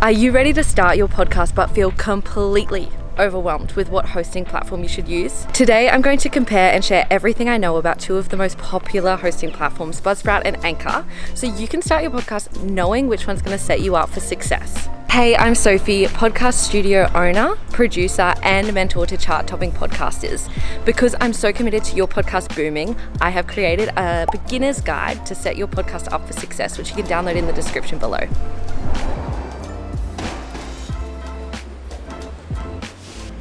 Are you ready to start your podcast but feel completely overwhelmed with what hosting platform you should use? Today, I'm going to compare and share everything I know about two of the most popular hosting platforms, Buzzsprout and Anchor, so you can start your podcast knowing which one's going to set you up for success. Hey, I'm Sophie, podcast studio owner, producer, and mentor to chart-topping podcasters. Because I'm so committed to your podcast booming, I have created a beginner's guide to set your podcast up for success, which you can download in the description below.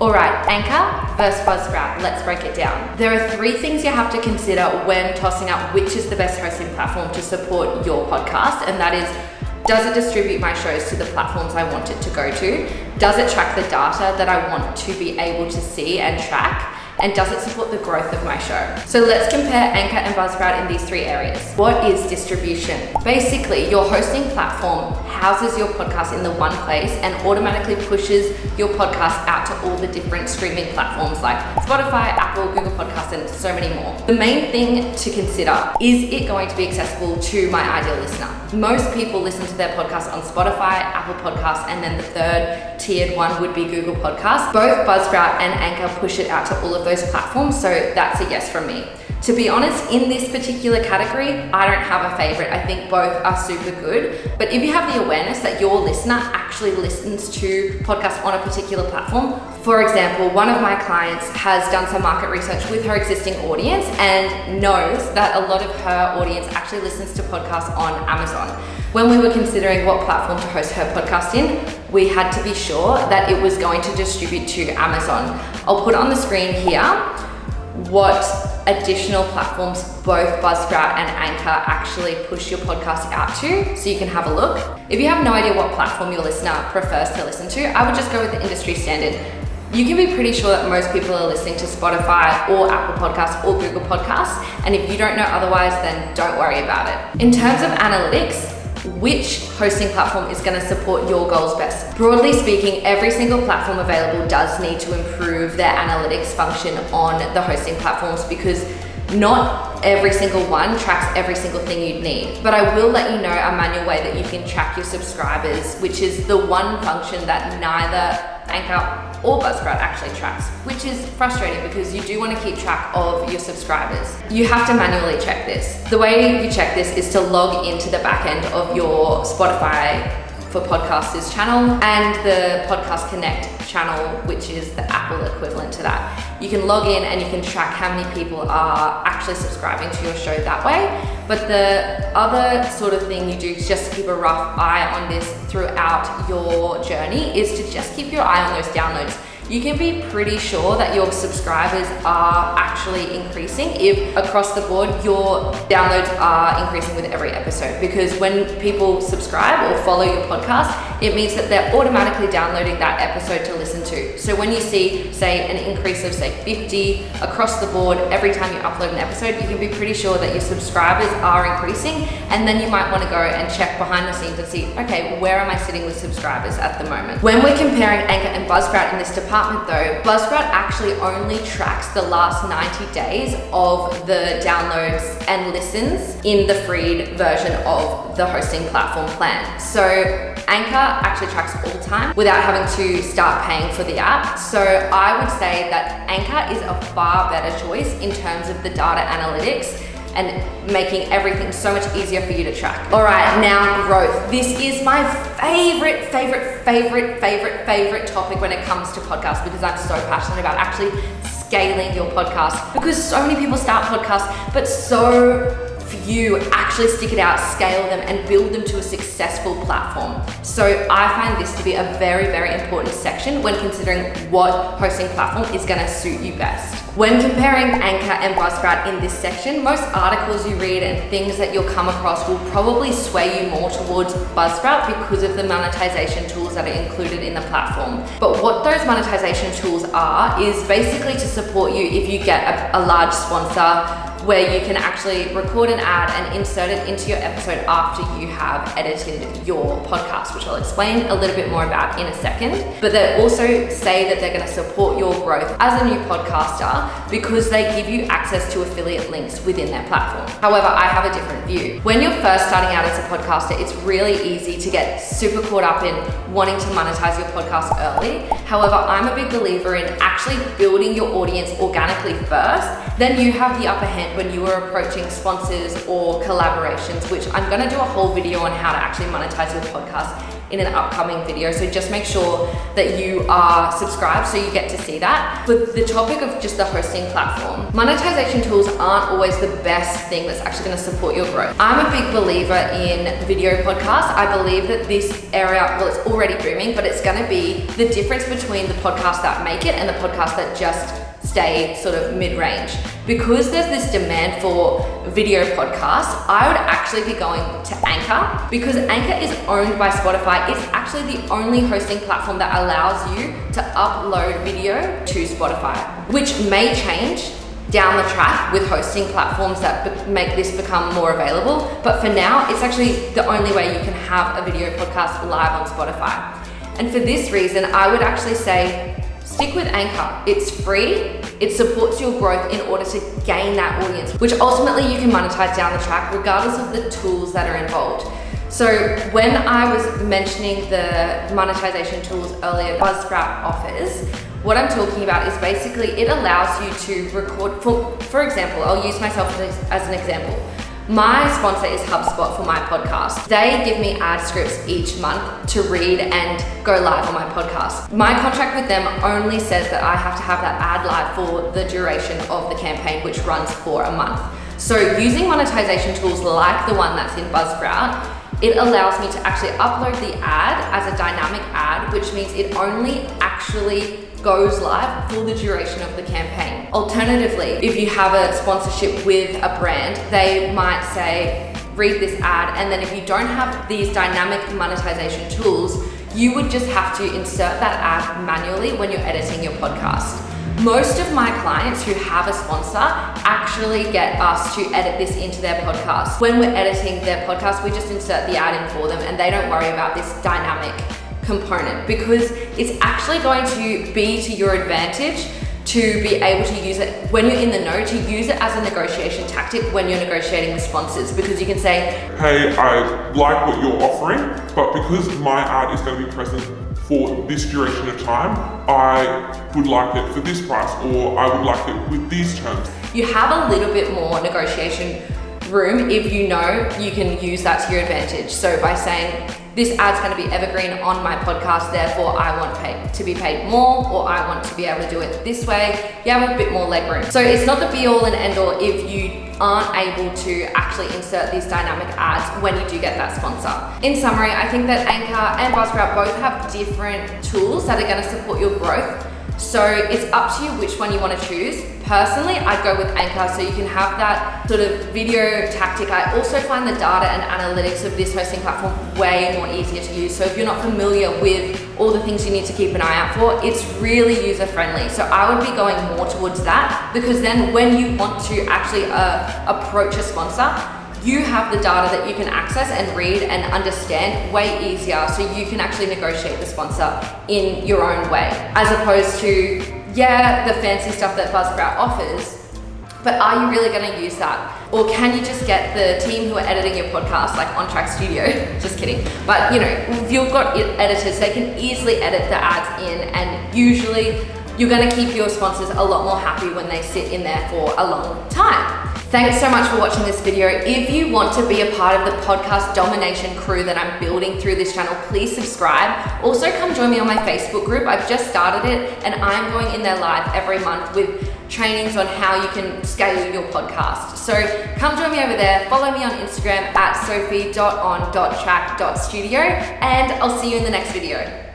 Alright, Anchor versus Buzzsprout, let's break it down. There are three things you have to consider when tossing up which is the best hosting platform to support your podcast, and that is, does it distribute my shows to the platforms I want it to go to? Does it track the data that I want to be able to see and track? And does it support the growth of my show? So let's compare Anchor and Buzzsprout in these three areas. What is distribution? Basically, your hosting platform houses your podcast in the one place and automatically pushes your podcast out to all the different streaming platforms like Spotify, Apple, Google Podcasts, and so many more. The main thing to consider, is it going to be accessible to my ideal listener? Most people listen to their podcast on Spotify, Apple Podcasts, and then the third tiered one would be Google Podcasts. Both Buzzsprout and Anchor push it out to all of those platforms, so that's a yes from me. To be honest, in this particular category, I don't have a favorite. I think both are super good. But if you have the awareness that your listener actually listens to podcasts on a particular platform, for example, one of my clients has done some market research with her existing audience and knows that a lot of her audience actually listens to podcasts on Amazon. When we were considering what platform to host her podcast in, we had to be sure that it was going to distribute to Amazon. I'll put on the screen here what additional platforms both Buzzsprout and Anchor actually push your podcast out to, so you can have a look. If you have no idea what platform your listener prefers to listen to, I would just go with the industry standard. You can be pretty sure that most people are listening to Spotify or Apple Podcasts or Google Podcasts, and if you don't know otherwise, then don't worry about it. In terms of analytics, which hosting platform is going to support your goals best? Broadly speaking, every single platform available does need to improve their analytics function on the hosting platforms because not every single one tracks every single thing you'd need. But I will let you know a manual way that you can track your subscribers, which is the one function that neither Anchor or Buzzsprout actually tracks, which is frustrating because you do want to keep track of your subscribers. You have to manually check this. The way you check this is to log into the back end of your Spotify for Podcasters channel and the Podcast Connect channel, which is the Apple equivalent to that. You can log in and you can track how many people are actually subscribing to your show that way. But the other sort of thing you do just to keep a rough eye on this throughout your journey is to just keep your eye on those downloads. You can be pretty sure that your subscribers are actually increasing if across the board your downloads are increasing with every episode, because when people subscribe or follow your podcast, it means that they're automatically downloading that episode to listen to. So when you see, say, an increase of, say, 50 across the board every time you upload an episode, you can be pretty sure that your subscribers are increasing, and then you might want to go and check behind the scenes and see, okay, where am I sitting with subscribers at the moment? When we're comparing Anchor and Buzzsprout in this department though, Buzzsprout actually only tracks the last 90 days of the downloads and listens in the free version of the hosting platform plan. So Anchor actually tracks all time without having to start paying for the app. So I would say that Anchor is a far better choice in terms of the data analytics and making everything so much easier for you to track. All right, now growth. This is my favorite topic when it comes to podcasts, because I'm so passionate about actually scaling your podcast, because so many people start podcasts, but so few actually stick it out, scale them, and build them to a successful platform. So I find this to be a very important section when considering what hosting platform is going to suit you best. When comparing Anchor and Buzzsprout in this section, most articles you read and things that you'll come across will probably sway you more towards Buzzsprout because of the monetization tools that are included in the platform. But what those monetization tools are is basically to support you if you get a large sponsor where you can actually record an ad and insert it into your episode after you have edited your podcast, which I'll explain a little bit more about in a second. But they also say that they're going to support your growth as a new podcaster because they give you access to affiliate links within their platform. However, I have a different view. When you're first starting out as a podcaster, it's really easy to get super caught up in wanting to monetize your podcast early. However, I'm a big believer in actually building your audience organically first. Then you have the upper hand when you are approaching sponsors or collaborations, which I'm going to do a whole video on how to actually monetize your podcast in an upcoming video. So just make sure that you are subscribed so you get to see that. But the topic of just the hosting platform, monetization tools aren't always the best thing that's actually going to support your growth. I'm a big believer in video podcasts. I believe that this area, well, it's already booming, but it's going to be the difference between the podcasts that make it and the podcasts that just stay sort of mid-range. Because there's this demand for video podcasts, I would actually be going to Anchor, because Anchor is owned by Spotify. It's actually the only hosting platform that allows you to upload video to Spotify, which may change down the track with hosting platforms that make this become more available. But for now, it's actually the only way you can have a video podcast live on Spotify. And for this reason, I would actually say, stick with Anchor. It's free. It supports your growth in order to gain that audience, which ultimately you can monetize down the track regardless of the tools that are involved. So when I was mentioning the monetization tools earlier, Buzzsprout offers, what I'm talking about is basically it allows you to record, for example, I'll use myself as an example. My sponsor is HubSpot for my podcast. They give me ad scripts each month to read and go live on my podcast. My contract with them only says that I have to have that ad live for the duration of the campaign, which runs for a month. So using monetization tools like the one that's in Buzzsprout, it allows me to actually upload the ad as a dynamic ad, which means it only actually goes live for the duration of the campaign. Alternatively, if you have a sponsorship with a brand, they might say, read this ad, and then if you don't have these dynamic monetization tools, you would just have to insert that ad manually when you're editing your podcast. Most of my clients who have a sponsor actually get us to edit this into their podcast. When we're editing their podcast, we just insert the ad in for them and they don't worry about this dynamic component, because it's actually going to be to your advantage to be able to use it when you're in the know, to use it as a negotiation tactic when you're negotiating with sponsors, because you can say, hey, I like what you're offering, but because my ad is going to be present for this duration of time, I would like it for this price, or I would like it with these terms. You have a little bit more negotiation room if you know you can use that to your advantage. So by saying, this ad's going to be evergreen on my podcast, therefore I want to be paid more, or I want to be able to do it this way, you have a bit more leg room. So it's not the be all and end all if you aren't able to actually insert these dynamic ads when you do get that sponsor. In summary, I think that Anchor and Buzzprout both have different tools that are going to support your growth. So it's up to you which one you want to choose. Personally, I'd go with Anchor so you can have that sort of video tactic. I also find the data and analytics of this hosting platform way more easier to use. So if you're not familiar with all the things you need to keep an eye out for, it's really user friendly. So I would be going more towards that, because then when you want to actually approach a sponsor, you have the data that you can access and read and understand way easier, so you can actually negotiate the sponsor in your own way, as opposed to, yeah, the fancy stuff that Buzzsprout offers, but are you really going to use that? Or can you just get the team who are editing your podcast, like On Track Studio, just kidding, but you know, if you've got editors, they can easily edit the ads in, and usually you're going to keep your sponsors a lot more happy when they sit in there for a long time. Thanks so much for watching this video. If you want to be a part of the podcast domination crew that I'm building through this channel, please subscribe. Also, come join me on my Facebook group. I've just started it and I'm going in there live every month with trainings on how you can scale your podcast. So come join me over there. Follow me on Instagram at sophie.on.track.studio, and I'll see you in the next video.